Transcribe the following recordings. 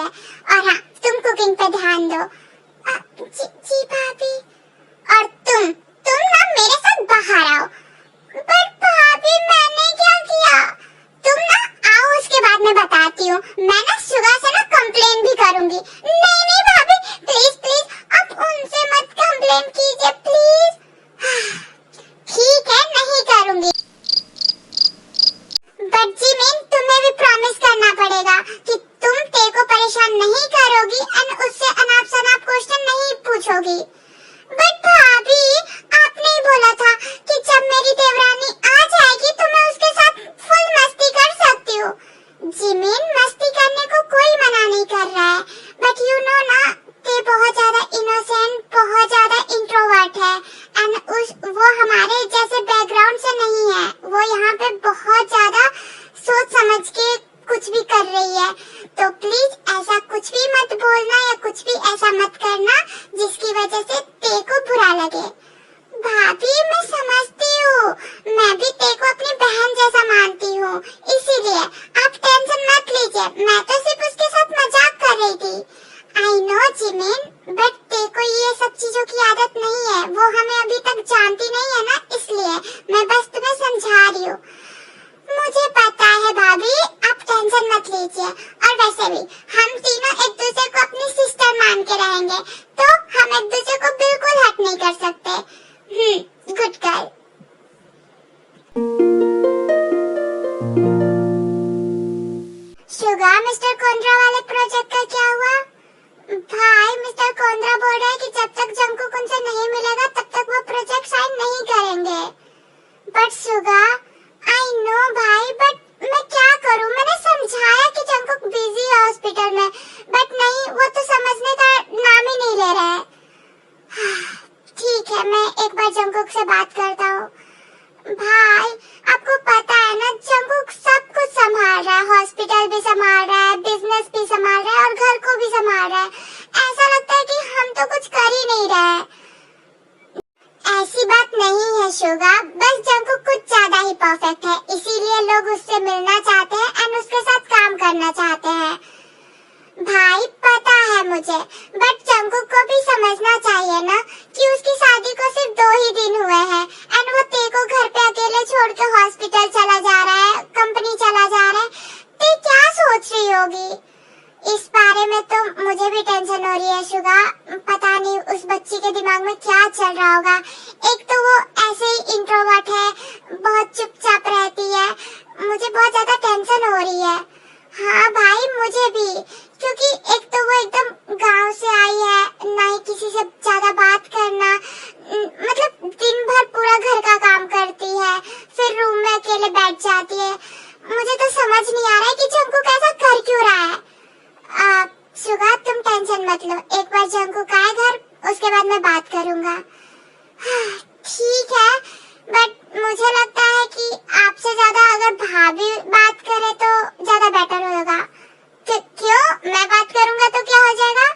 और हाँ, तुम कुकिंग पे ध्यान दो। जी भाभी। और तुम ना मेरे साथ बाहर आओ। पर भाभी मैंने क्या किया? तुम ना आओ, उसके बाद मैं बताती हूँ। मैं ना सुगा से ना कंप्लेन भी करूंगी। नहीं भाभी, प्लीज प्लीज आप उनसे मत कंप्लेन कीजिए प्लीज। ठीक है, नहीं करूंगी। बट जिमिन, तुम्हें भी प्रॉमिस करना पड़ेगा कि तुम ते को परेशान नहीं करोगी और उससे अनाप शनाप क्वेश्चन नहीं पूछोगी। बट भाभी, आपने ही बोला था कि जब मेरी देवरानी आ जाएगी तो मैं उसके साथ फुल मस्ती कर सकती हूँ। जिमिन, मस्ती करने को कोई मना नहीं कर रहा है, बट यू नो ना, ते बहुत ज्यादा इनोसेंट, बहुत ज्यादा इंट्रोवर्ट है एंड वो हमारे जैसे बैकग्राउंड से नहीं है। वो यहाँ पे बहुत ज्यादा सोच समझ के कुछ भी कर रही है। तो प्लीज ऐसा कुछ भी मत बोलना या कुछ भी ऐसा मत करना जिसकी वजह से ते को बुरा लगे। भाभी, मैं समझती हूँ, मैं भी ते को अपनी बहन जैसा मानती हूँ, इसीलिए आप टेंशन मत लीजिए। मैं तो सिर्फ उसके साथ मजाक कर रही थी। आई नो जिमिन, बट ते को ये सब चीजों की आदत नहीं है। वो हमें अभी तक जानती नहीं है ना, इसलिए मैं बस तुम्हें समझा रही हूँ। मुझे पता है भाभी, आप टेंशन मत लीजिए। और वैसे भी हम तीनों एक दूसरे को अपनी सिस्टर मान के रहेंगे, तो हम एक दूसरे को बिल्कुल हर्ट नहीं कर सकते। Good girl. शुगा, मिस्टर कोंद्रा वाले प्रोजेक्ट का क्या हुआ? भाई, मिस्टर कोंद्रा बोल रहा है कि जब तक जंकुक उनसे नहीं मिलेगा तब तक वो प्रोजेक्ट साइन नहीं करेंगे। बट शुगा, आई नो भाई, बट मैं क्या करूं? मैंने समझाया कि जंकुक बिजी है हॉस्पिटल में, बट नहीं, वो तो समझने का नाम ही नहीं ले रहा है। ठीक है, मैं एक बार जंकुक से बात करता हूँ। भाई, आपको पता है ना, जंकुक सब कुछ संभाल रहा है, हॉस्पिटल भी संभाल रहा है, बिजनेस भी संभाल रहा है और घर को भी संभाल रहा है। ऐसा लगता है कि हम तो कुछ कर ही नहीं रहे। ऐसी बात नहीं है शुगा, बस जंकुक कुछ ज्यादा ही परफेक्ट है, इसीलिए लोग उससे मिलना चाहते हैं एंड उसके साथ काम करना चाहते हैं। भाई, पता है मुझे, बट जंकुक को भी समझना चाहिए ना कि उसकी शादी को सिर्फ 2 ही दिन हुए हैं एंड वो ते को घर पे अकेले छोड़ के हॉस्पिटल चला जा रहा है, कंपनी चला जा रहा है। ते क्या सोच रही होगी? इस बारे में तो मुझे भी टेंशन हो रही है शुगा। पता नहीं उस बच्ची के दिमाग में क्या चल रहा होगा। एक तो वो ऐसे ही इंट्रोवर्ट है, बहुत चुपचाप रहती है, मुझे बहुत ज्यादा टेंशन हो रही है। हाँ भाई, मुझे भी, क्योंकि एक तो वो एकदम गांव से आई है, ना ही किसी से ज्यादा बात करना, मतलब दिन भर पूरा घर का काम करती है, फिर रूम में अकेले बैठ जाती है। मुझे तो समझ नहीं आ रहा है कि जंकुक ऐसा कर क्यों रहा है। शुगा, तुम टेंशन मत लो, एक बार जंकुक आए घर, उसके बाद मैं बात करूंगा। ठीक है, बट मुझे लगता है कि आपसे ज्यादा अगर भाभी बात करे तो ज्यादा बेटर होगा। क्यों? मैं बात करूंगा तो क्या हो जाएगा?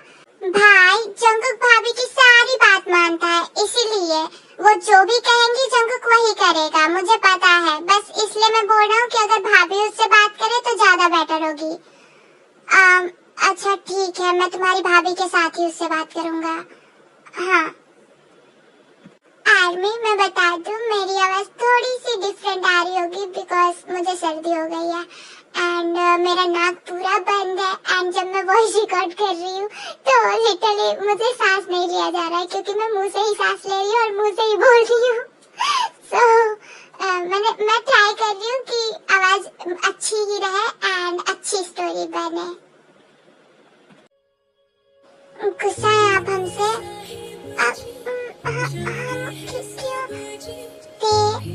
भाई, जंकुक भाभी की सारी बात मानता है, इसीलिए वो जो भी कहेंगी जंकुक वही करेगा, मुझे पता है। बस इसलिए मैं बोल रहा हूँ कि अगर भाभी उससे बात करे तो ज्यादा बेटर होगी। अच्छा ठीक है, मैं तुम्हारी भाभी के साथ ही उससे बात करूंगा। हाँ आर्मी, मैं बता दूं, मेरी आवाज थोड़ी सी डिफरेंट आ रही होगी बिकॉज मुझे सर्दी हो गई है एंड मेरा नाक पूरा बंद है एंड जब मैं वॉइस रिकॉर्ड कर रही हूँ तो लिटरली मुझे सांस नहीं लिया जा रहा है क्योंकि मैं मुंह से ही सांस ले रही हूँ और मुंह से ही बोल रही हूँ। मैं ट्राई कर रही हूँ कि आवाज अच्छी ही रहे एंड अच्छी स्टोरी बने। गुस्सा है आप हमसे?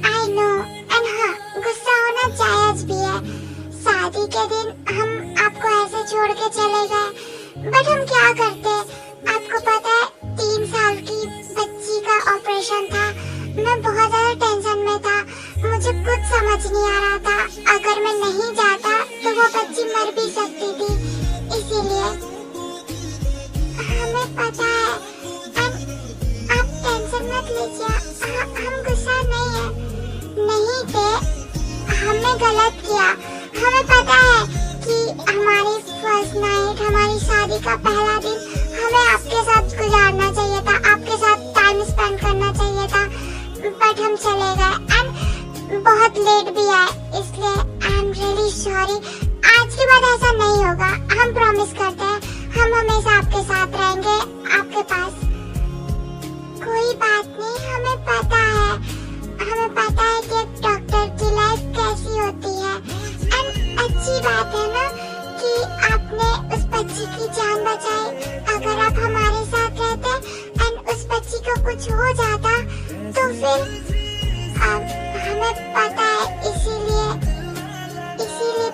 आई नो, एंड हाँ, गुस्सा होना जायज भी है। शादी के दिन हम आपको ऐसे छोड़ के चले गए, बट हम क्या करते? आपको पता है 3 साल की बच्ची का ऑपरेशन था, मैं बहुत ज्यादा टेंशन में था, मुझे कुछ समझ नहीं आ रहा था। अगर मैं नहीं जाता तो वो बच्ची मर भी सकती थी, इसीलिए हमें पता है। आप टेंशन मत लीजिए, हम गुस्सा नहीं है, नहीं थे, हमने गलत किया। हमें पता है कि हमारी फर्स्ट नाइट, हमारी शादी का पहला दिन हमें आपके साथ गुजारना चाहिए था, आपके साथ टाइम स्पेंड करना चाहिए था, बट हम चले गए एंड बहुत लेट भी आए, इसलिए आई एम रियली सॉरी। आज के बाद ऐसा नहीं होगा, हम प्रॉमिस करते हैं, हम हमेशा आपके साथ रहेंगे, आपके पास। कोई बात नहीं, हमें पता है कि एक डॉक्टर की लाइफ कैसी होती है एंड अच्छी बात है ना कि आपने उस बच्ची की जान बचाई। अगर आप हमारे साथ रहते एंड उस बच्ची को कुछ हो जाता तो फिर हमें पता है, इसीलिए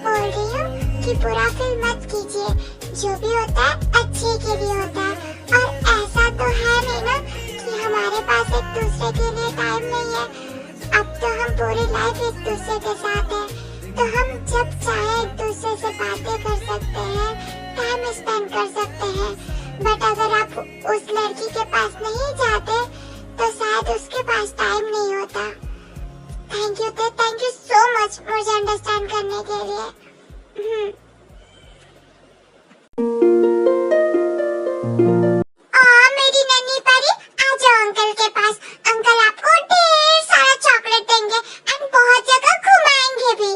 बोल रही हूँ कि बुरा फील मत कीजिए, जो भी होता है अच्छे के लिए होता है। और ऐसा तो है नहीं ना कि हमारे पास एक दूसरे के लिए टाइम नहीं है, अब तो हम पूरी लाइफ एक दूसरे के साथ हैं, तो हम जब चाहे एक दूसरे से बातें कर सकते हैं, टाइम स्पेंड कर सकते हैं। बट अगर आप उस लड़की के पास नहीं जाते तो शायद उसके पास टाइम नहीं होता। थैंक यू सो मच मुझे अंडरस्टैंड करने के लिए। मेरी नन्ही परी, आ जाओ अंकल के पास। अंकल आपको ढेर सारा चॉकलेट देंगे एंड बहुत जगह घुमाएंगे भी।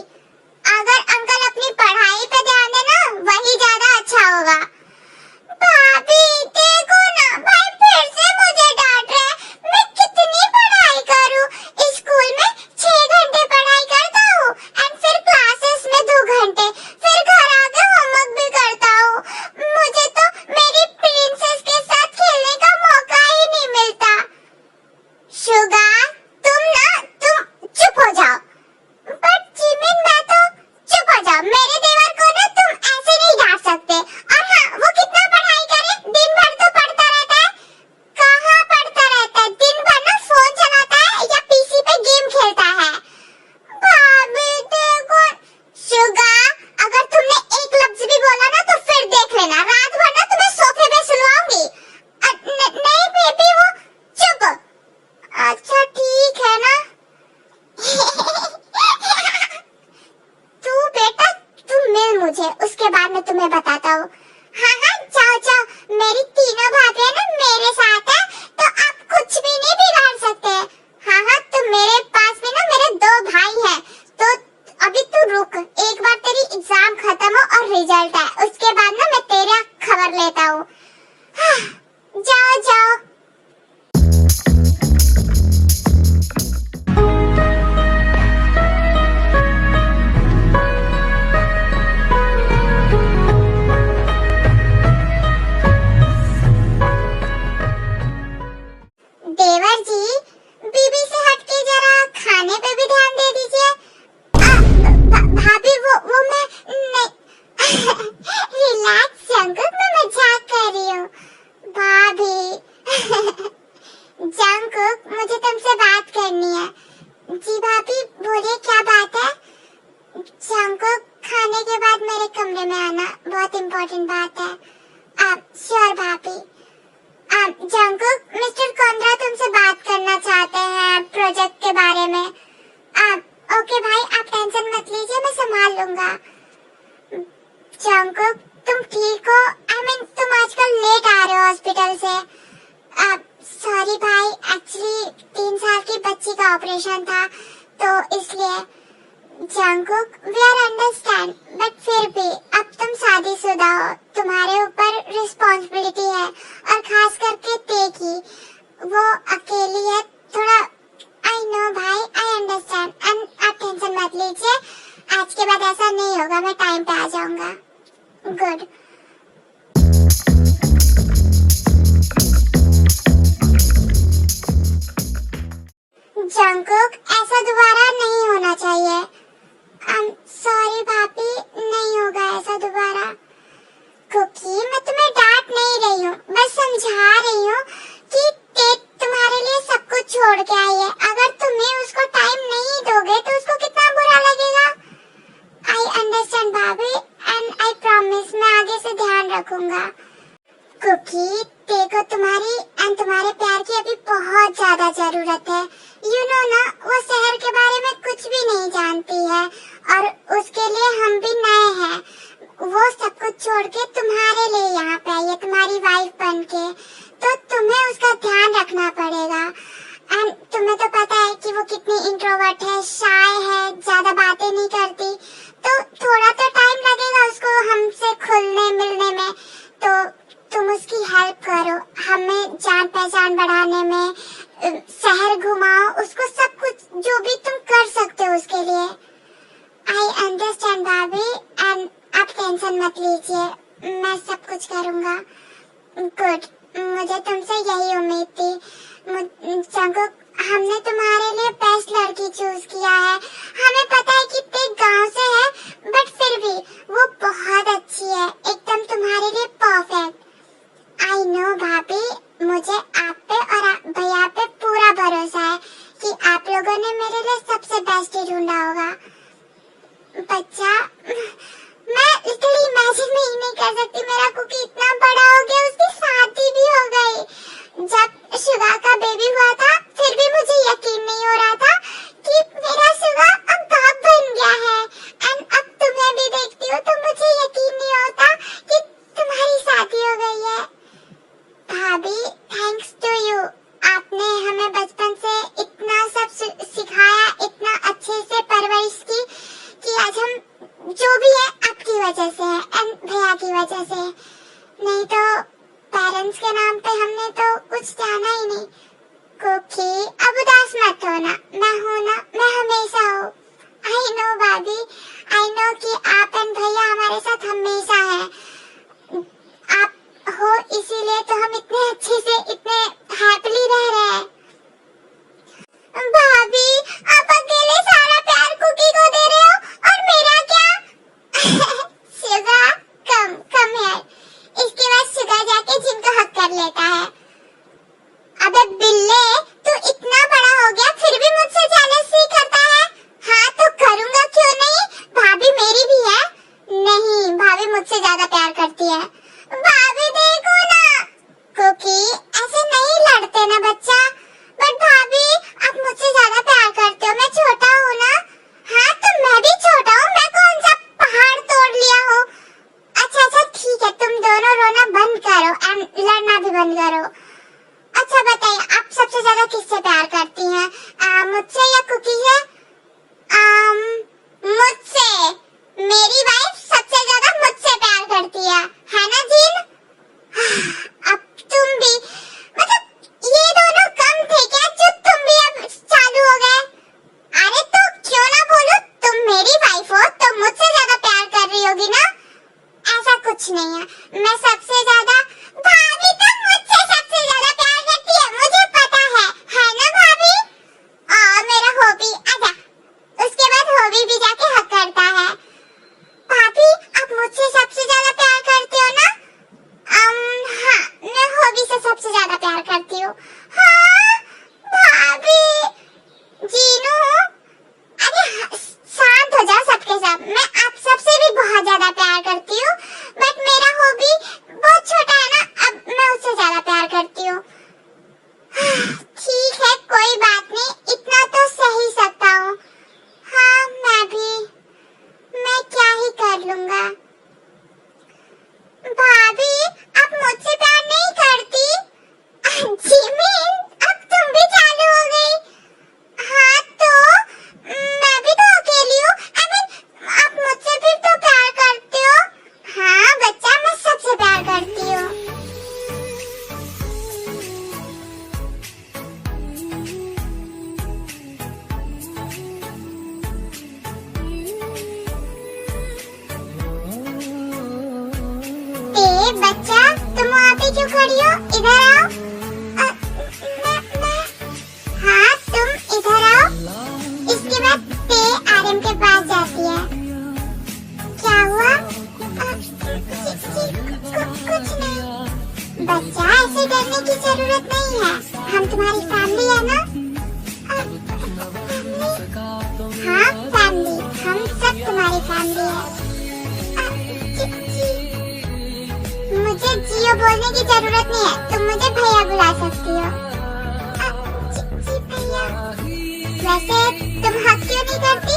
अगर अंकल अपनी पढ़ाई पे ध्यान देना, वही ज्यादा अच्छा होगा। भाभी देखो ना, भाई फिर से मुझे डांट रहा है। मैं कितनी पढ़ाई करूं? स्कूल में 6 घंटे पढ़ाई करता हूँ एंड फिर क्लासेस में 2 घंटे, फिर घर आके होमवर्क भी करता हूँ। मुझे तो मेरी प्रिंसेस के साथ खेलने का मौका ही नहीं मिलता। शुगा, तुम चुप हो जाओ। बट जिमिन, मैं तो चुप हो जाओ। मेरे देवर को ना तुम ऐसे नहीं डांट सकते। और हाँ, वो कितना पढ़ाई करे, दिन भर तो पढ़ता रहता है। कहाँ पढ़ता रहता है? दिन भर ना फोन चलाता है या पीसी पे गेम खेलता है। भाभी देखो। शुगा, अगर तुमने एक लफ्ज भी बोला ना तो फिर देख लेना, रात भर ना तुम्हें सोफे पे सुलवाऊंगी। नहीं बेबी, वो चुप। अच्छा ठीक है ना। तू मिल मुझे, उसके बाद मैं तुम्हें बताता हूँ। हाँ, जाओ। मेरी तीनों भाभियां ना मेरे साथ है, तो आप कुछ भी नहीं बिगाड़ सकते। हाँ, तो मेरे पास भी ना मेरे 2 भाई हैं, तो अभी तू रुक, एक बार तेरी एग्जाम खत्म हो और रिजल्ट है, उसके बाद ना मैं तेरा खबर लेता हूँ। जाओ। देवर जी, बीबी से हटके जरा खाने पे भी ध्यान दे दीजिए। भाभी वो मैं नहीं। रिलैक्स जंकुक, मैं मजाक कर रही हूँ। भाभी जंकुक, मुझे तुमसे बात करनी है। जी भाभी बोलिए, क्या बात है? जंकुक, खाने के बाद मेरे कमरे में आना, बहुत इम्पोर्टेंट बात है। श्योर भाभी। जंकुक, मिस्टर कोंद्रा तुमसे बात करना चाहते हैं प्रोजेक्ट के बारे में। ओके भाई, आप टेंशन मत लीजिए, मैं संभाल लूंगा। जंकुक, तुम ठीक हो? तुम आजकल लेट आ रहे हो हॉस्पिटल से। सॉरी भाई, एक्चुअली 3 साल की बच्ची का ऑपरेशन था, तो इसलिए। Jungkook, we are understand, but फिर भी अब तुम शादीशुदा हो, तुम्हारे ऊपर रिस्पॉन्सिबिलिटी है, और खास करके ते की, वो अकेली है थोड़ा। आई नो भाई, आई अंडरस्टैंड एंड आप टेंशन मत लीजिए, आज के बाद ऐसा नहीं होगा, मैं टाइम पे आ जाऊंगा। गुड। जंकुक, ऐसा दोबारा नहीं होना चाहिए। सॉरी भाभी, नहीं होगा ऐसा दोबारा। कुकी, मैं तुम्हें डांट नहीं रही हूँ, बस समझा रही हूँ कि तुम्हारे लिए सब कुछ छोड़ के आई है। अगर तुम्हें उसको टाइम नहीं दोगे तो उसको कितना बुरा लगेगा। आई अंडरस्टैंड भाभी एंड आई प्रॉमिस मैं आगे से ध्यान रखूंगा। कुकी, देखो तुम्हारी एंड तुम्हारे प्यार की अभी बहुत ज्यादा जरूरत है। यू नो ना, वो शहर के बारे में कुछ भी नहीं जानती है और उसके लिए हम भी नए हैं। वो सब कुछ छोड़ के तुम्हारे लिए यहाँ पे आई है, तुम्हारी वाइफ बन के, तो तुम्हें उसका ध्यान रखना पड़ेगा। एंड तुम्हें तो पता है कि वो कितनी इंट्रोवर्ट है, शाय है, ज्यादा बातें नहीं करती, तो थोड़ा तो टाइम लगेगा उसको हमसे खुलने मिलने में। तो तुम उसकी हेल्प करो, हमें जान पहचान बढ़ाने में, शहर घुमाओ उसको, सब कुछ जो भी तुम कर सकते हो उसके लिए। आई अंडरस्टैंड भाभी, एंड आप टेंशन मत लीजिए, मैं सब कुछ करूँगा। गुड, मुझे तुमसे यही उम्मीद थी। जंकुक, हमने तुम्हारे लिए बेस्ट लड़की चूज किया है। हमें पता है कि ते गांव से है, बट फिर भी वो बहुत अच्छी है, एकदम तुम्हारे लिए परफेक्ट। आई नो भाभी, मुझे आप पे और भैया पे पूरा भरोसा है कि आप लोगों ने मेरे लिए सबसे बेस्ट ही ढूंढा होगा। बच्चा, मैं लिटरली इमेजिन नहीं कर सकती, मेरा कुकी इतना बड़ा हो गया, उसकी शादी भी हो गई। जब शुगा का बेबी हुआ था, फिर भी मुझे यकीन नहीं हो रहा था कि मेरा शुगा अब बाप बन गया है। एंड अब तुम्हें भी देखती हूँ तो मुझे यकीन नहीं होता कि तुम्हारी शादी हो गई है। भाभी, थैंक्स टू यू, आपने हमें बचपन से इतना सब सिखाया, इतना अच्छे से परवरिश की कि आज हम जो भी है आपकी वजह से है, एंड भैया की वजह से। नहीं तो पेरेंट्स के नाम पे हमने तो कुछ जाना ही नहीं। कुकी, अब उदास मत होना, मैं हूँ ना, मैं हमेशा हूँ। आई नो भाभी, आई नो कि आप एंड भैया हमारे साथ हमेशा हैं। आप हो इसीलिए तो हम इतने अच्छे से, इतने हैप्पीली रह रहे हैं। भाभी, आप अकेले सारा प्यार कुकी को दे रहे हो, और मेरा क्या? शुगा, कम है। इसके बाद शुगा जाके जिनको हक कर लेता है। अबे बिल्ले, तू इतना बड़ा हो गया फिर भी मुझसे जेलसी करता है। हाँ तो करूँगा, क्यों नहीं? भाभी मेरी भी है। नहीं, भाभी मुझसे ज्यादा प्यार करती है। भाभी देखो ना, कुकी ऐसे नहीं लड़ते ना बच्चा। बट भाभी, आप मुझसे ज्यादा प्यार करते हो, मैं छोटा हूँ ना। हाँ तो मैं भी छोटा हूँ, मैं कौन सा पहाड़ तोड़ लिया हूँ? अच्छा ठीक है, तुम दोनों रोना बंद करो एंड लड़ना भी बंद करो। अच्छा बताइए, आप सबसे ज्यादा किससे प्यार करती हैं? मुझसे या कुकी से? मुझसे। मेरी वाइफ सबसे ज्यादा मुझसे प्यार करती है ना जीन? अब तुम भी, मतलब ये दोनों कम थे क्या जो तुम भी अब चालू हो गए? अरे तो क्यों ना बोलूं, तुम मेरी वाइफ हो तो मुझसे ज्यादा प्यार कर रही होगी ना? ऐसा कुछ नहीं है, मैं सबसे ज्यादा, भाभी तो मुझसे सबसे ज्यादा प्यार करती है, मुझे पता है ना भाभी? मेरा हॉबी, आजा, उसके बाद हॉबी भी जाके हक करता है। भाभी, आप मुझसे सबसे ज्यादा प्यार करते हो ना? हाँ, मैं हॉबी से सबसे ज्यादा प्यार करती हूँ। हाँ भाभी, जीनू, अरे शांत हो जाओ सबके सब, मैं आप सबसे भी बहुत ज्यादा प्यार करती हूँ, बट मेरा हॉबी बहुत छोटा है ना, अब मैं उससे ज्यादा प्यार करती हूँ। ठीक है, कोई बात नहीं, इतना तो सह ही सकता हूँ। हाँ मैं क्या ही कर लूँगा। भाभी, आप मुझसे प्यार नहीं करती? जिमिन, अब तुम भी चालू हो गई। हाँ तो मैं भी तो अकेली हूँ। I mean, आप मुझसे फिर तो प्यार करते हो? हाँ बच्चा, मैं सबसे प्यार करती हूँ। बच्चा, तुम वहाँ पे क्यों खड़ी हो? इधर आओ। हाँ तुम इधर आओ। इसके बाद ते आरएम के पास जाती है। क्या हुआ? कुछ नहीं बच्चा, ऐसे डरने की जरूरत नहीं है, हम तुम्हारी फैमिली है ना। हाँ फैमिली, हम सब तुम्हारी फैमिली है। मुझे जियो बोलने की जरूरत नहीं है, तुम मुझे भैया बुला सकती हो। जी भैया। वैसे तुम हक क्यों नहीं करती?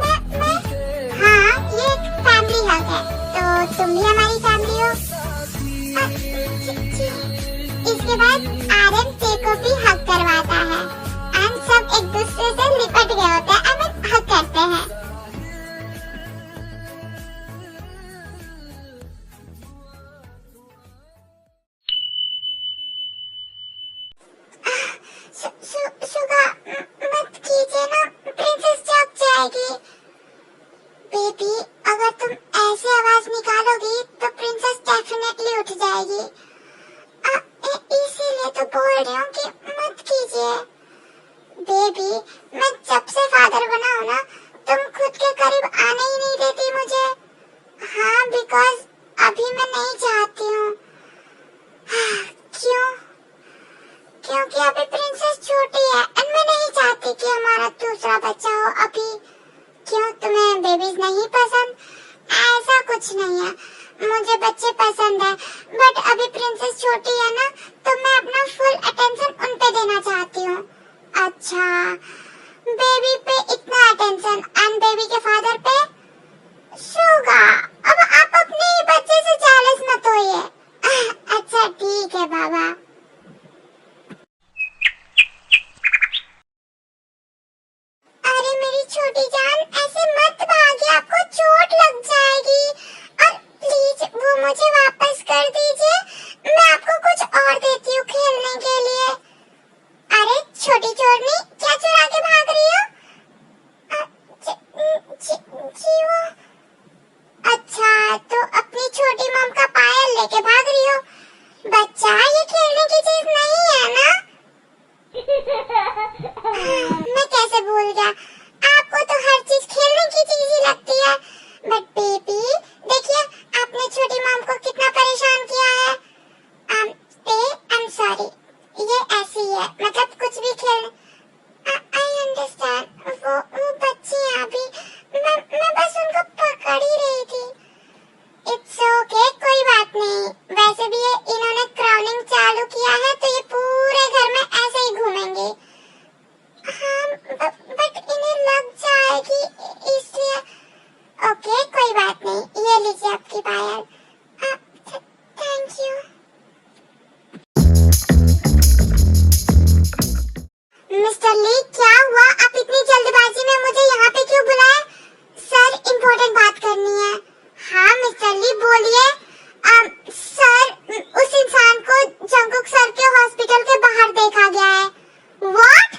मैं हाँ, ये फैमिली तो तुम भी हमारी फैमिली हो। इसके बाद आर्यन ते को भी हक करवाता है एंड सब एक दूसरे से लिपट गए होते हैं एंड हक करते हैं। सुगा मत कीजिए ना, प्रिंसेस जग जाएगी। बेबी अगर तुम ऐसे आवाज निकालोगी तो प्रिंसेस डेफिनेटली उठ जाएगी। इसीलिए तो बोल रही हूँ कि मत कीजिए। बेबी मैं जब से फादर बना हूँ ना, तुम खुद के करीब आने ही नहीं देती मुझे। हाँ बिकॉज अभी मैं नहीं चाहती हूँ। क्यों? क्योंकि अभी प्रिंसेस छोटी है एंड मैं नहीं चाहती कि हमारा दूसरा बच्चा हो अभी। क्यों तुम्हें बेबीज नहीं पसंद? ऐसा कुछ नहीं है, मुझे बच्चे पसंद है बट अभी प्रिंसेस छोटी है ना, तो मैं अपना फुल अटेंशन उन पे देना चाहती हूँ। अच्छा बेबी पे इतना अटेंशन एंड बेबी के फादर पे? शुगा अब आप अपने ही बच्चे से जेलस मत होइए। अच्छा ठीक है बाबा। अरे मेरी छोटी जान ऐसे मत भागिए, आपको चोट लग जाएगी। और प्लीज वो मुझे वापस कर दीजिए, मैं आपको कुछ और देती हूँ खेलने के लिए। अरे छोटी चोरनी क्या चुरा के भाग रही हो? जी वो। अच्छा तो अपनी छोटी मम का पायल लेके भाग रही हो? बच्चा ये खेलने की चीज नहीं है ना? मैं कैसे भूल गया, आपको तो हर चीज खेलने की चीज ही लगती है। बट बेबी देखिए आपने छोटी मॉम को कितना परेशान किया है। I'm sorry, ये ऐसी ही है, मतलब कुछ भी खेल। I understand, वो बच्ची है अभी, मैं बस उनको पकड़ ही रही थी। It's okay, कोई बात नहीं। वैसे भी ये इन्होंने क्राउनिंग चालू किया है तो ये पूरे घर में ऐसे ही घूमेंगे। हाँ बट इन्हें लग जाएगी इसलिए। ओके कोई बात नहीं, ये लीजिए आपकी पायल। Thank you. मिस्टर ली क्या हुआ, आप इतनी जल्दबाजी में मुझे यहाँ पे क्यों बुलाए? सर इम्पोर्टेंट बात करनी है। हाँ मिस्टर ली बोलिए। सर उस इंसान को जंगकुक सर के हॉस्पिटल के बाहर देखा गया है। व्हाट?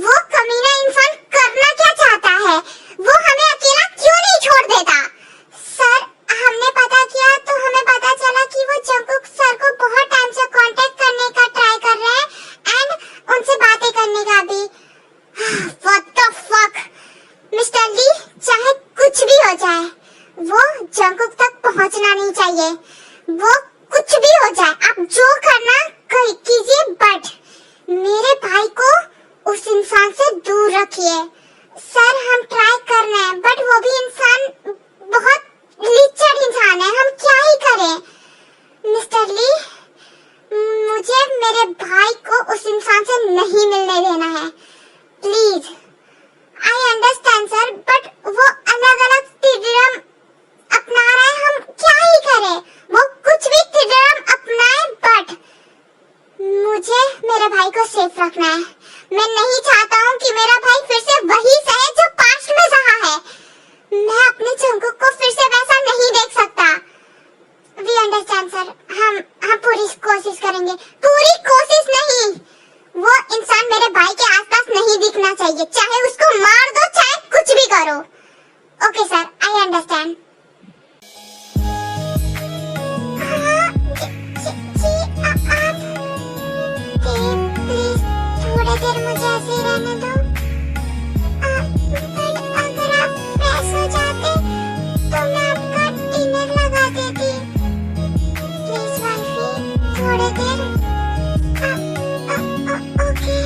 वो कमीना इंसान करना क्या चाहता है? वो हमें अकेला क्यों नहीं छोड़ देता? सर हमने पता किया तो हमें पता चला कि वो जंगकुक सर को बहुत टाइम से कांटेक्ट करने का ट्राई कर रहे हैं एंड उनसे बातें करने का भी। What the fuck? मिस्टर ली चाहे कुछ भी हो जाए वो जंगकुक तक पहुंचना नहीं चाहिए। वो कुछ भी हो जाए, आप जो करना कीजिए बट मेरे भाई को उस इंसान से दूर रखिए। सर हम ट्राई कर रहे हैं बट वो भी इंसान बहुत लिचड़ इंसान है, हम क्या ही करें? मिस्टर ली मुझे मेरे भाई को उस इंसान से नहीं मिलने देना है please. I understand sir but वो अलग अलग तिरम अपना रहे हैं, हम क्या ही करें? वो कुछ भी तिरम अपनाए बट मुझे मेरे भाई को सेफ रखना है। मैं नहीं चाहता हूँ कि मेरा भाई फिर से वही सहे जो पास्ट में सहा है। मैं अपने जंगकुक को फिर से वैसा नहीं देख सकता। वी अंडरस्टैंड सर, हम पूरी कोशिश करेंगे। पूरी कोशिश नहीं, वो इंसान मेरे भाई के आसपास नहीं दिखना चाहिए, चाहे उसको मार दो चाहे कुछ भी करो। Okay sir I understand. Please थोड़ी देर मुझे ऐसे ही रहने दो। अगर आप फ्रेश हो जाते तो मैं आपका डिनर लगा देती। प्लीज वाइफी थोड़ी देर। ओके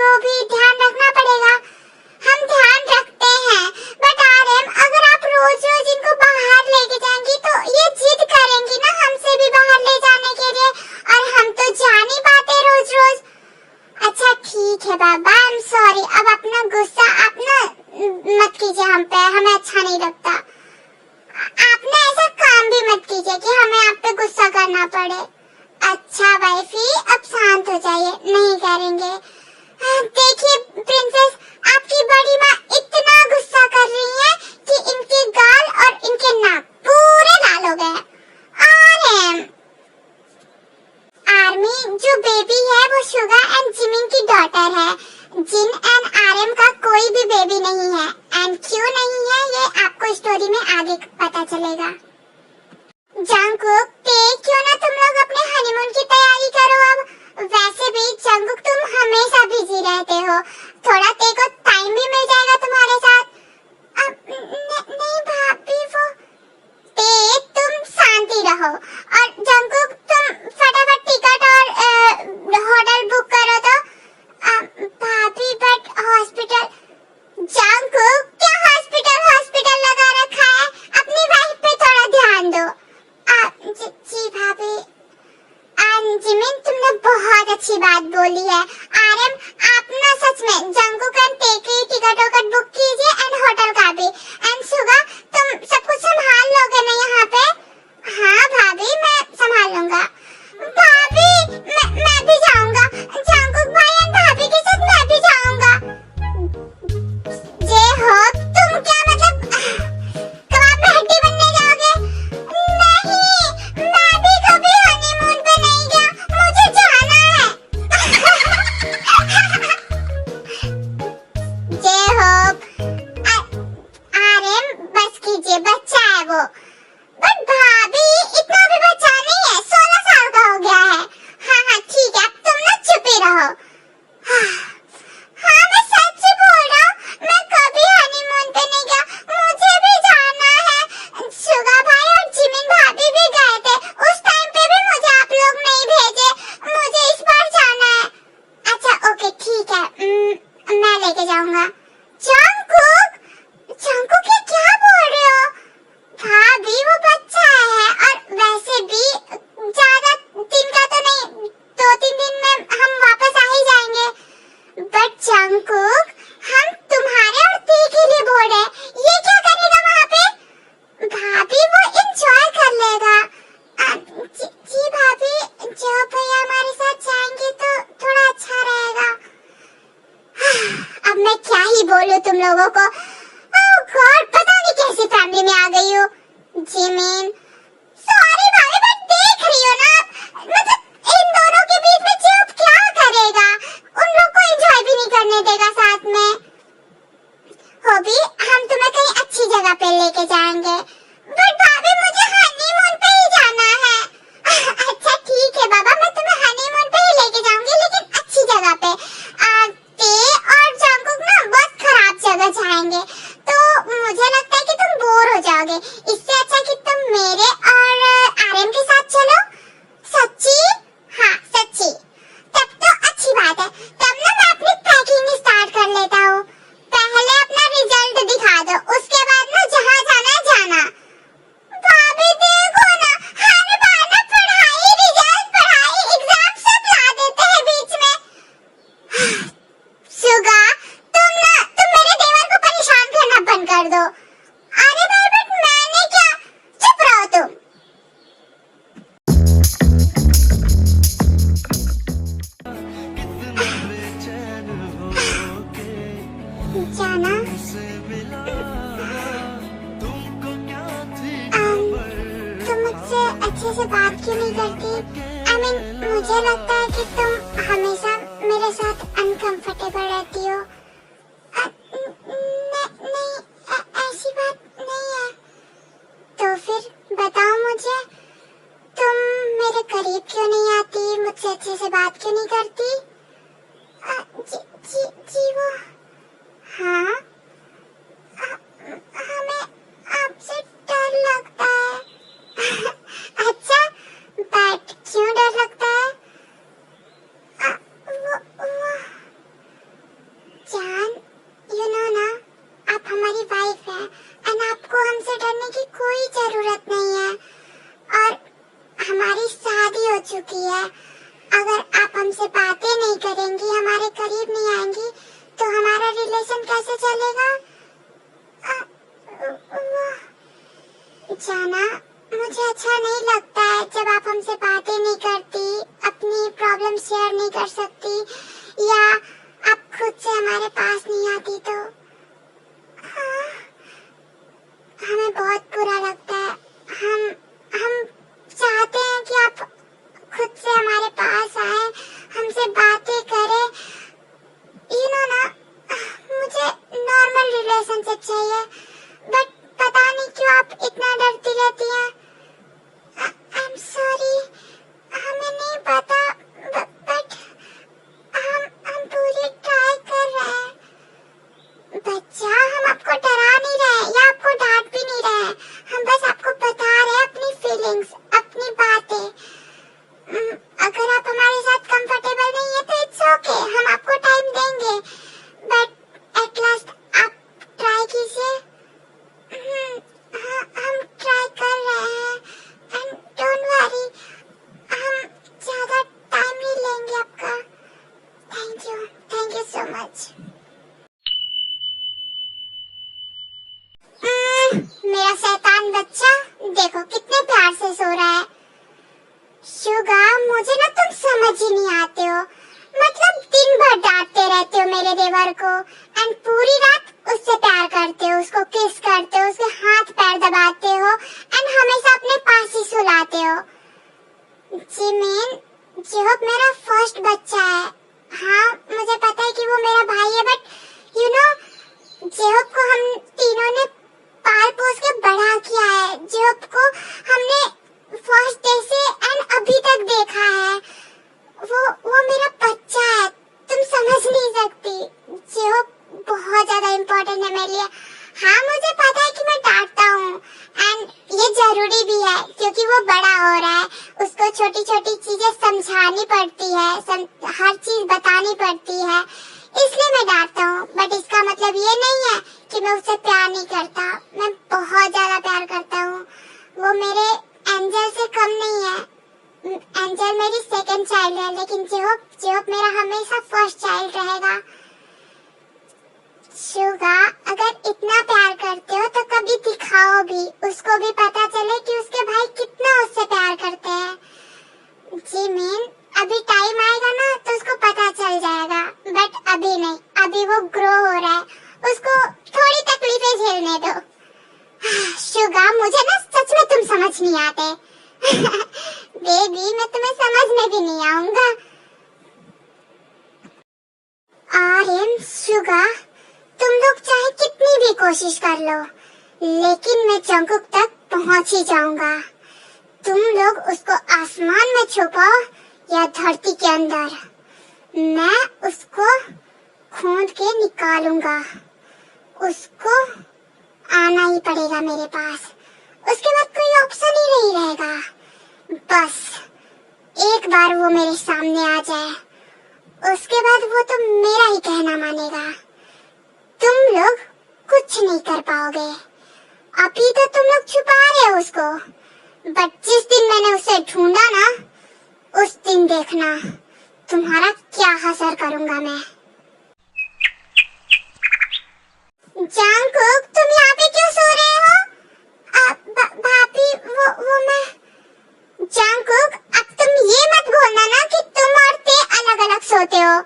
को भी ध्यान रखना पड़ेगा। हम ध्यान रखते हैं, बट आरएम अगर आप रोज रोज इनको बाहर लेके जाएंगी तो ये जिद करेंगी ना हमसे भी बाहर ले जाने के लिए, और हम तो जा नहीं पाते रोज रोज। अच्छा ठीक है बाबा, आई एम सॉरी। अब अपना गुस्सा आप ना मत कीजिए हम पे, हमें अच्छा नहीं लगता। आपने ऐसा काम भी मत कीजिए कि हमें आप पे गुस्सा करना पड़े। अच्छा वाइफी, अब शांत हो जाइए, नहीं करेंगे। देखिए प्रिंसेस, आपकी बड़ी माँ इतना गुस्सा कर रही है कि इनके गाल और इनके नाक पूरे लाल हो गए। आर्मी जो बेबी है वो शुगा एंड जिमिन की डॉटर है। जिन एंड आरएम का कोई भी बेबी नहीं है, एंड क्यों नहीं है ये आपको स्टोरी में आगे पता चलेगा। जंगकुक, क्यों ना तुम लोग अपने हनीमून की तैयारी करो अब। वैसे भी जंगकुक तुम हमेशा बिजी रहते हो, थोड़ा तेरे को टाइम भी मिल जाएगा तुम्हारे साथ। नहीं भाभी, वो तुम शांति रहो, और जंगकुक तुम फटाफट टिकट और होटल बुक करो। तो भाभी बट हॉस्पिटल। जंगकुक, क्या हॉस्पिटल हॉस्पिटल लगा रखा है, अपनी वाइफ पे थोड़ा ध्यान दो। जी भाभी। जिमिन, तुमने बहुत अच्छी बात बोली है। आरएम, आप ना सच में जंगकुक एंड की टिकट वोकट बुक कीजिए, एंड होटल का भी। एंड सुगा, तुम सब कुछ संभाल लोगे ना यहाँ पे? हाँ भाभी, मैं संभाल लूंगा। भाभी, मैं भी जाऊंगा। जंगकुक भाई एंड भाभी के साथ मैं भी जाऊंगा। जे हो, तुम क्या मतलब कबाब में हड्डी बनने जाओगे? नहीं, मैं भी कभी हनीमून पे नहीं गया, मुझे जाना है। जे हो, आरएम बस कीजिए, बच्चा है वो। बट भाभी, इतना भी बच्चा नहीं है, 16 साल का हो गया है। हाँ ठीक है, अब तुम ना चुप ही रहो। हाँ मैं सच बोल रहा हूँ, मैं कभी हनीमून पे नहीं गया, मुझे भी जाना है। सुगा भाई और जिमिन भाभी भी गए थे, उस टाइम पे भी मुझे आप लोग नहीं भेजे, मुझे इस बार जाना है। अच्छा ओके ठीक है, मैं लेके जाऊंगा। जंगकुक, जंगकुक ये क्या बोल रहे हो? भाभी वो बच्चा है, और वैसे भी ज्यादा दिन का तो नहीं, 2-3 दिन में हम वापस आ ही जाएंगे। बट जंगकुक, हम तुम्हारे और ती के लिए बोल रहे हैं, ये क्या करेगा वहाँ पे? भाभी वो एंजॉय कर लेगा। जी भाभी, जब भैया हमारे साथ जाएंगे तो थोड़ा अच्छा रहेगा। अब मैं क्या ही बोलूं तुम लोगों को। ओह गॉड, पता नहीं कैसी फैमिली में आ गई हूँ। जिमिन, सॉरी भाभी, बट देख रही हो ना, मतलब इन दोनों के बीच में चुप क्या करेगा, उन लोग को एंजॉय भी नहीं करने देगा साथ में। होबी, हम तुम्हें कहीं अच्छी जगह पे लेके जाएंगे। बट भाभी मुझे हनीमून पे ही जाना है। अच्छा ठीक है बाबा, मैं तुम्हें हनीमून पे ही लेके जाऊंगी, लेकिन अच्छी जगह पे। और जंगकुक ना बहुत खराब जगह जाएंगे, तो मुझे लगता है कि तुम बोर हो जाओगे। इससे अच्छा कि तुम मेरे और आरएम के साथ चलो। सच्ची? हाँ सच्ची। तब तो अच्छी बात है, तब ना मैं अपनी पैकिंग स्टार्ट कर लेता हूँ। पहले अपना रिजल्ट दिखा दो, उसके बाद ना जहाँ जाना है जाना। भाभी देखो ना, हर बार ना पढ़ाई, रिजल्ट, पढ़ाई, एग्जाम सब ला देते हैं बीच में। सुगा, तुम मेरे देवर को परेशान करना बंद कर दो। अरे भाई बट मैंने क्या, चुप रहो तुम। जाना, तुम मुझसे अच्छे से बात क्यों नहीं करती? I mean, मुझे लगता है कि तुम हमेशा मेरे साथ अनकंफर्टेबल रहती हो। नहीं, ऐसी बात नहीं है। तो फिर बताओ मुझे, तुम मेरे करीब क्यों नहीं आती, मुझसे अच्छे से बात क्यों नहीं करती? जी वो, हाँ हमें आपसे डर लगता है। अच्छा, बट क्यों डर लगता है? जाना, मुझे अच्छा नहीं लगता है जब आप हमसे बातें नहीं करती, अपनी प्रॉब्लम शेयर नहीं कर सकती या आप खुद से हमारे पास नहीं आती तो हाँ, हमें बहुत बुरा लगता है। हम चाहते हैं कि आप खुद से हमारे पास आए, हमसे बातें करें। ना मुझे नॉर्मल रिलेशनशिप चाहिए, बट पता नहीं क्यों आप इतना डरती रहती हैं। आई एम सॉरी, हमें नहीं पता, बट हम पूरी ट्राई कर रहे हैं। बच्चा, हम आपको डरा नहीं रहे या आपको डांट भी नहीं रहे, हम बस आपको बता रहे हैं अपनी फीलिंग्स, अपनी बातें। अगर आप हमारे साथ कंफर्टेबल नहीं है तो इट्स ओके, हम आपको टाइम देंगे, बट एट लास्ट आप ट्राई कीजिए। हम ट्राई कर रहे हैं एंड डोंट वरी, हम ज्यादा टाइम नहीं लेंगे आपका। Thank you so much. मेरा शैतान बच्चा, देखो कितने प्यार से सो रहा है। शुगा, मुझे ना तुम समझ ही नहीं आते हो, मतलब दिन भर डांटते रहते हो मेरे देवर को एंड पूरी रात उससे प्यार करते हो, उसको किस करते हो, उसके हाथ पैर दबाते हो एंड हमेशा अपने पास ही सुलाते हो। जिमिन, जेहोब मेरा फर्स्ट बच्चा है। हाँ, मुझे पता है कि वो मेरा भाई है, बट यू नो जेहोब को हम तीनों ने पाल पोस के बड़ा किया है। जेहोब को हमने फर्स्ट डे से एंड अभी तक देखा है। वो मेरा बच्चा है, तुम समझ नहीं सकती। जेहोब बहुत ज्यादा इम्पोर्टेंट है मेरे लिए। हाँ, मुझे पता है कि मैं डांटता हूँ एंड ये जरूरी भी है क्योंकि वो बड़ा हो रहा है, उसको छोटी छोटी चीजें समझानी पड़ती है, हर चीज बतानी पड़ती है, इसलिए मैं डांटता हूँ। बट इसका मतलब ये नहीं है कि मैं उससे प्यार नहीं करता, मैं बहुत ज्यादा प्यार करता हूँ। वो मेरे एंजल से कम नहीं है। एंजल मेरी सेकंड चाइल्ड है, लेकिन जेहोब मेरा हमेशा फर्स्ट चाइल्ड रहेगा। शुगा, अगर इतना प्यार करते हो तो कभी दिखाओ भी, उसको भी पता चले कि उसके भाई कितना उससे प्यार करते हैं। जिमिन, अभी टाइम आएगा ना तो उसको पता चल जाएगा, बट अभी नहीं, अभी वो ग्रो हो रहा है, उसको थोड़ी तकलीफें झेलने दो। शुगा, मुझे ना सच में तुम समझ नहीं आते। बेबी, मैं तुम्हें समझने भी नहीं आऊंगा। आर्यन, शुगा, तुम लोग चाहे कितनी भी कोशिश कर लो, लेकिन मैं जंकुक तक पहुंच ही जाऊंगा। तुम लोग उसको आसमान में छुपाओ या धरती के अंदर, मैं उसको खोद के निकालूंगा। उसको आना ही पड़ेगा मेरे पास, उसके बाद कोई ऑप्शन ही नहीं रहेगा। बस एक बार वो मेरे सामने आ जाए, उसके बाद वो तो मेरा ही कहना मानेगा। तुम लोग कुछ नहीं कर पाओगे। अभी तो तुम लोग छुपा रहे हो उसको, बट जिस दिन मैंने उसे ढूंढा ना, उस दिन देखना तुम्हारा क्या असर करूंगा मैं। जंकुक, तुम यहाँ पे क्यों सो रहे हो? भाभी, वो मैं। जंकुक, अब तुम ये मत बोलना ना कि तुम और ते अलग अलग सोते हो।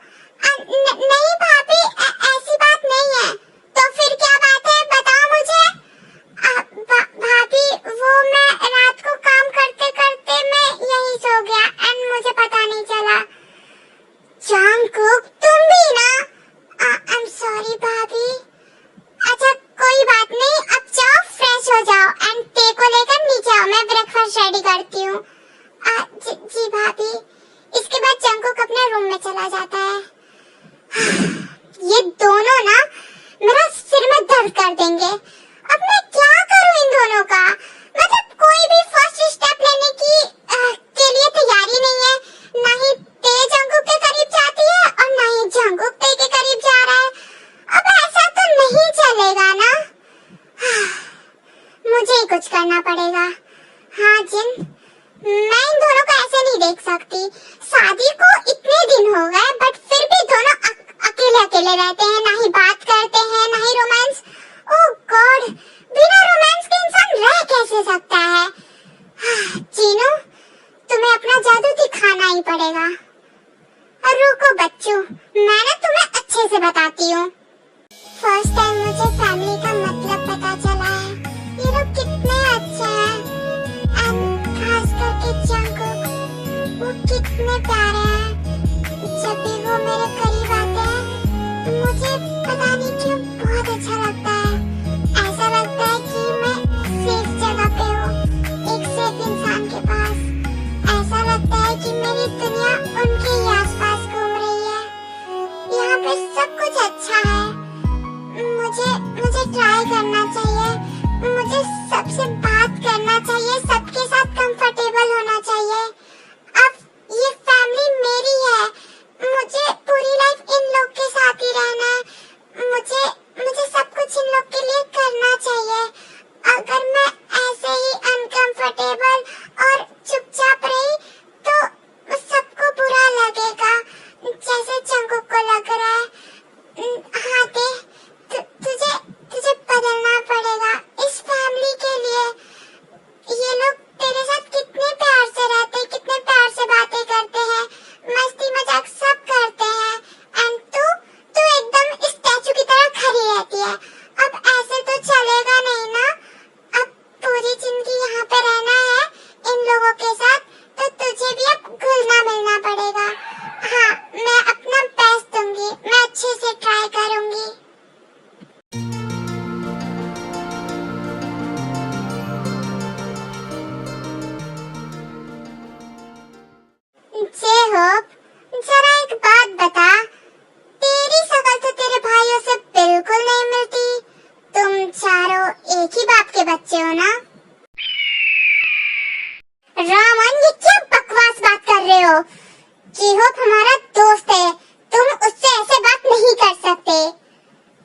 नहीं भाभी, ऐसी बात नहीं है। तो फिर क्या बात है, बताओ मुझे। भाभी, वो मैं रात को काम करते करते मैं यही सो गया एंड मुझे पता नहीं चला। जंकुक, तुम भी ना। आई एम सॉरी भाभी। अच्छा, कोई बात नहीं, अब जाओ फ्रेश हो जाओ एंड ते को लेकर नीचे आओ, मैं ब्रेकफास्ट रेडी करती हूँ। जी भाभी। इसके बाद जंकुक अपने रूम में चला जाता है। ये दोनों ना मेरा सिर में दर्द कर देंगे। अब मैं क्या करूँ इन दोनों का? मतलब कोई भी फर्स्ट स्टेप लेने के लिए तैयारी नहीं है। ना ही ते जंकुक के करीब जाती है और ना ही जंकुक ते के करीब जा रहा है। अब ऐसा तो नहीं चलेगा ना। मुझे ही कुछ करना पड़ेगा। हाँ जिन, मैं इन दोनों को ऐसे नहीं देख सकती। शादी को इतने दिन हो गए बट फिर भी दोनों अकेले अकेले रहते हैं, ना ही बात करते हैं, ना ही रोमांस। ओह गॉड, बिना रोमांस के इंसान रह कैसे सकता मैं ना तुम्हें अच्छे से बताती हूँ। फर्स्ट टाइम मुझे फैमिली का मतलब पता चला है। ये लोग कितने अच्छे हैं, एंड खास करके जंगकुक, वो कितने प्यारे हैं। जब भी वो मेरे करीब आते हैं मुझे पता नहीं क्यों बहुत अच्छा लगता है। ऐसा लगता है कि मैं सेफ जगह पे हूँ, एक सेफ इंसान के पास। ऐसा लगता है कि मेरी दुनिया उनके ही आसपास घूम रही है। यहाँ पे सब कुछ अच्छा है। मुझे ट्राई करना चाहिए, मुझे सबसे बात करना चाहिए, सबके साथ कंफर्टेबल होना चाहिए। अब ये फैमिली मेरी है, मुझे पूरी लाइफ इन लोग के साथ ही रहना है। मुझे सब कुछ इन लोग के लिए करना चाहिए। अगर मैं ऐसे ही अनकंफर्टेबल और चुपचाप रही तो सबको बुरा लगेगा, जैसे जंगकुक को लग रहा है। हाँ तुझे बदलना पड़ेगा इस फैमिली के लिए। ये लोग तेरे साथ कितने प्यार से रहते हैं, कितने प्यार से बातें करते हैं, मस्ती मजाक सब करते हैं, एंड तू एकदम स्टैचू की तरह खड़ी रहती है। अब ऐसे तो चलेगा नहीं ना। अब पूरी जिंदगी यहाँ पे रहना है इन लोगों के साथ, तो तुझे भी अब घुलना मिलना पड़ेगा। हाँ, मैं अपना बेस्ट दूंगी, मैं अच्छे से ट्राई करूंगी। होप, जरा एक बात बता, तेरी शक्ल तो तेरे भाइयों से बिल्कुल नहीं मिलती। तुम चारों एक ही बाप के बच्चे हो ना? रामन, ये क्या बकवास बात कर रहे हो? होप हमारा दोस्त है, तुम उससे ऐसे बात नहीं कर सकते।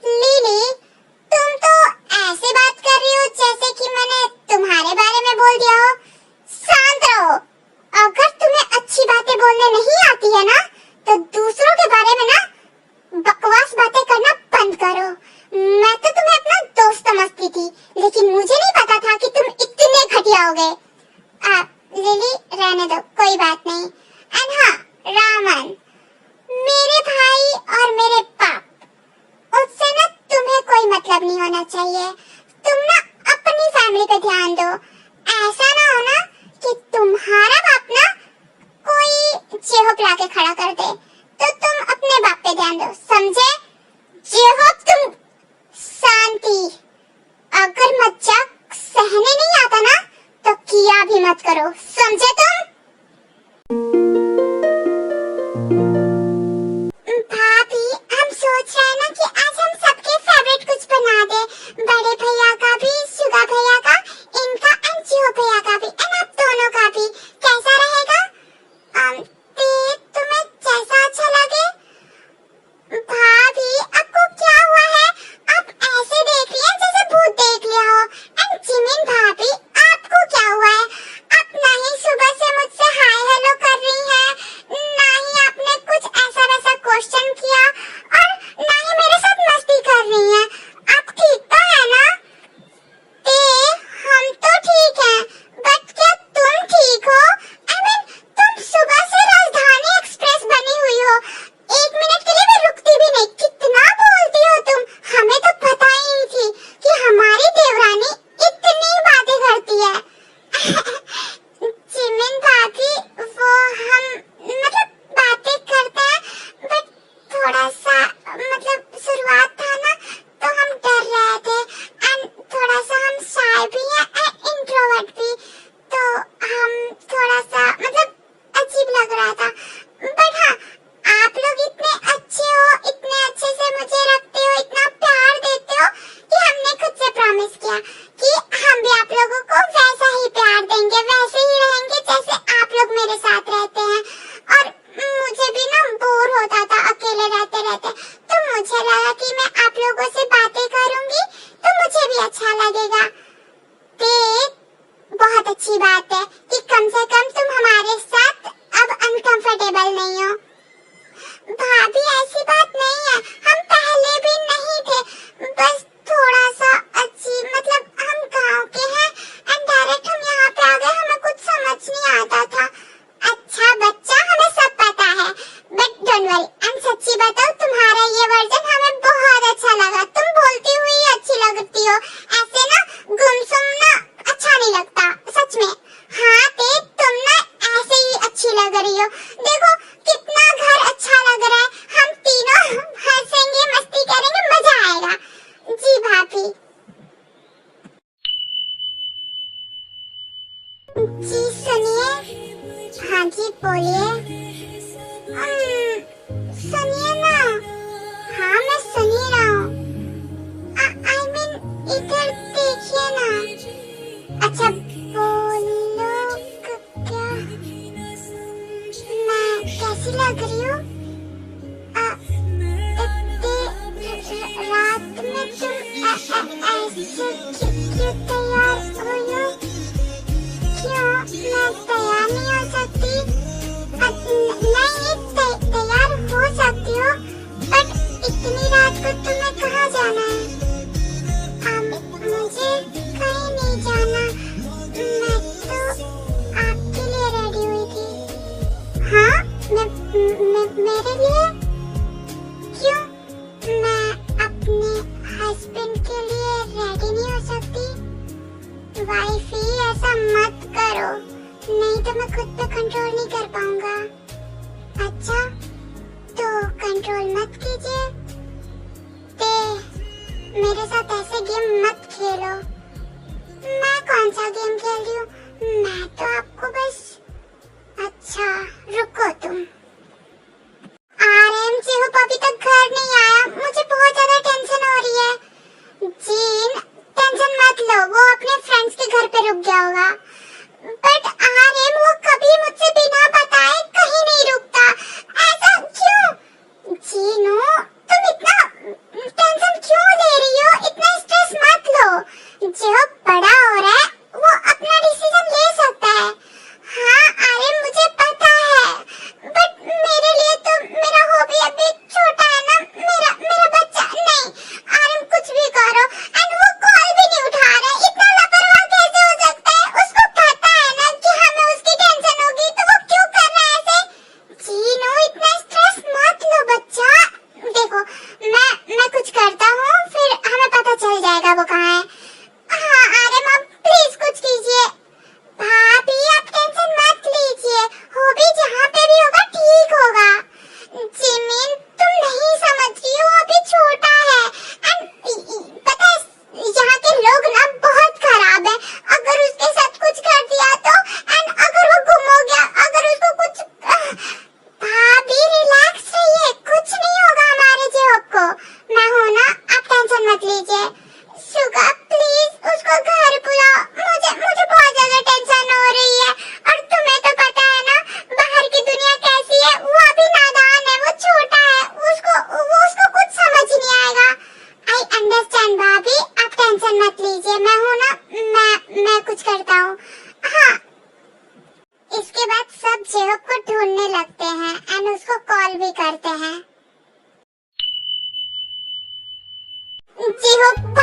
लिली, तुम तो ऐसे बात कर रही हो जैसे कि मैंने तुम्हारे बारे में बोल दिया हो। शांत रहो। अगर तुम्हें अच्छी बातें बोलने नहीं आती है ना, तो दूसरों के बारे में ना बकवास बातें करना बंद करो। मैं तो तुम्हें अपना दोस्त समझती थी, लेकिन मुझे नहीं पता था कि तुम इतने घटिया होगे। लिली, रहने दो, कोई बात नहीं। एंड हाँ, रामन, मेरे भाई और मेरे बाप, उससे ना तुम्हें कोई मतलब नहीं होना चाहिए। तुम ना अपनी फैमिली पे ध्यान दो। ऐसा ना हो ना कि तुम्हारा बाप ना कोई जेहोप लाके खड़ा कर दे, तो तुम अपने बाप पे ध्यान दो, समझे? जेहोप, तुम शांति। अगर मजाक सहने नहीं आता ना, तो किया भी मत करो, समझे तुम? भाभी, हम सोच रहे हैं ना कि आज हम सबके फेवरेट कुछ बना दे। बड़े भैया का भी, सुगा भैया का, इनका एंड जियो भैया का भी, एंड आप दोनों का भी। कैसा रहेगा? तुम्हें जैसा अच्छा लगे। भाभी, आपको क्या हुआ है? आप ऐसे देख रही हैं जैसे भूत देख लिया हो। एंड जिमिन भाभी, आपको क्या हुआ है? आप ना ही सुबह से मुझसे हाय हेलो कर रही हैं, ना ही आपने कुछ ऐसा वैसा क्वेश्चन किया, और ना ही मेरे साथ मस्ती कर रही हैं। आप ठीक तो है ना? हम तो ठीक हैं, बट क्या तुम ठीक हो? तुम सुबह से राजधानी एक्सप्रेस बनी हुई हो, एक मिनट के लिए भी रुकती भी नहीं। कितना बोलती हो तुम? हमें तो पता ही नहीं थी कि हमारी देवरानी इतनी बातें करती है। जिमिन भाभी, वो हम मतलब बातें करते हैं, बट थोड़ा सा मतलब शुरुआत था ना, तो हम डर रहे थे, एंड थोड़ा सा हम शाय भी हैं एंड इंट्रोवर्ट भी, तो हम थोड़ा सा मतलब अजीब लग रहा था। बट हाँ, आप लोग इतने अच्छे हो, इतने अच्छे से मुझे रखते हो, इतना प्यार देते हो कि हमने खुद से प्रॉमिस किया कि हम भी आप लोगों को वैसा ही प्यार देंगे, वैसे ही रहेंगे जैसे आप लोग मेरे साथ रहते हैं। और मुझे भी ना बोर होता था अकेले रहते रहते, तो मुझे लगा कि मैं आप लोगों से बातें करूंगी तो मुझे भी अच्छा लगेगा। बहुत अच्छी बात है कि कम से कम तुम हमारे साथ अब अनकंफर्टेबल नहीं हो। भाभी, ऐसी बात नहीं है, हम पहले भी नहीं थे, बस थोड़ा सा अजीब, मतलब हम गांव के हैं एंड डायरेक्ट हम यहाँ पे आ गए, हमें कुछ समझ नहीं आता था। अच्छा बच्चा, हमें सब पता है, बट डोंट वरी। एंड सच्ची बताओ, तो तुम्हारा ये वर्जन हमें बहुत अच्छा लगा। तुम बोलती हुई अच्छी लगती हो, ऐसे ना गुमसुम ना अच्छा नहीं लगता सच में। हाँ ते तुम ना ऐसे ही अच्छी लग रही हो। देखो कितना घर अच्छा लग रहा है, हम तीनों हंसेंगे मस्ती करेंगे, मजा आएगा। जी भाभी। जी सुनिए। हाँ जी बोलिए। सुनिए ना। हाँ मैं सुन ही रहा हूँ। आई मीन इधर देखिए ना। अच्छा बोलो क्या मैं कैसी लग रही हूँ? इतने रात में तुम ऐसे क्यों तैयार हुई हो? क्यों मैं तैयार नहीं हो सकती? नहीं तैयार हो सकती हो, बट इतनी रात को तुम्हें कहाँ जाना है? मुझे कहीं नहीं जाना, मैं तो आपके लिए रेडी हुई थी। हाँ मेरे लिए? क्यों मैं अपने हस्बैंड के लिए रेडी नहीं हो सकती? वाइफी ऐसा मत करो, नहीं तो मैं खुद पे कंट्रोल नहीं कर पाऊंगा। अच्छा तो कंट्रोल मत कीजिए। मेरे साथ ऐसे गेम मत खेलो। मैं कौन सा गेम खेल रही हूँ? मैं तो आपको बस। अच्छा रुको तुम। आरएम से हो अभी तक घर नहीं आया, मुझे बहुत ज्यादा टेंशन हो रही है। जीन टेंशन मत लो, वो अपने फ्रेंड्स के घर पे रुक गया होगा। बट आरएम वो कभी मुझसे बिना बताए कहीं नहीं रुकता, ऐसा क्यों? जीनू तुम इतना टेंशन क्यों ले रही हो? इतना स्ट्रेस मत लो। जो बड़ा हो रहा है वो अपना डिसीजन ले सकता है। हाँ आरएम मुझे पता है, बट मेरे लिए तो मेरा हॉबी अभी छोटा है ना, मेरा बच्चा। नहीं आरएम कुछ भी करो, एंड वो कॉल भी नहीं उठा रहा है, इतना लापरवाह कैसे हो सकता है? उसको पता है ना कि हमें उसकी टेंशन होगी, तो वो क्यों कर रहा है ऐसे? जीनू इतना स्ट्रेस मत लो बच्चा। देखो मैं कुछ करता हूँ, फिर हमें पता चल जाएगा वो कहाँ है। हाँ आरएम आप प्लीज कुछ कीजिए। भाभी आप टेंशन मत लीजिए, हॉबी जहाँ पे भी होगा ठीक होगा। जिमिन तुम नहीं समझ रही हो, अभी छोटा है, एंड पता है यहाँ के लोग ना बहुत खराब है। अगर उसके साथ कुछ कर दिया तो, एंड अगर वो गुम हो गया, अगर उसको कुछ। भाभी रिलैक्स रहिए, कुछ नहीं होगा हमारे जेब को। मैं हूँ ना, आप टेंशन मत लीजिए। सुगा प्लीज उसको घर बुलाओ, मुझे बहुत ज्यादा टेंशन हो रही है। और तुम्हें तो पता है ना बाहर की दुनिया कैसी है, वो अभी नादान है, वो छोटा है, उसको कुछ समझ नहीं आएगा। आई अंडरस्टैंड भाभी, आप टेंशन मत लीजिए, मैं हूँ ना, मैं कुछ करता हूँ। हाँ इसके बाद सब जेहब को ढूंढने लगते हैं एंड उसको कॉल भी करते हैं। जेहब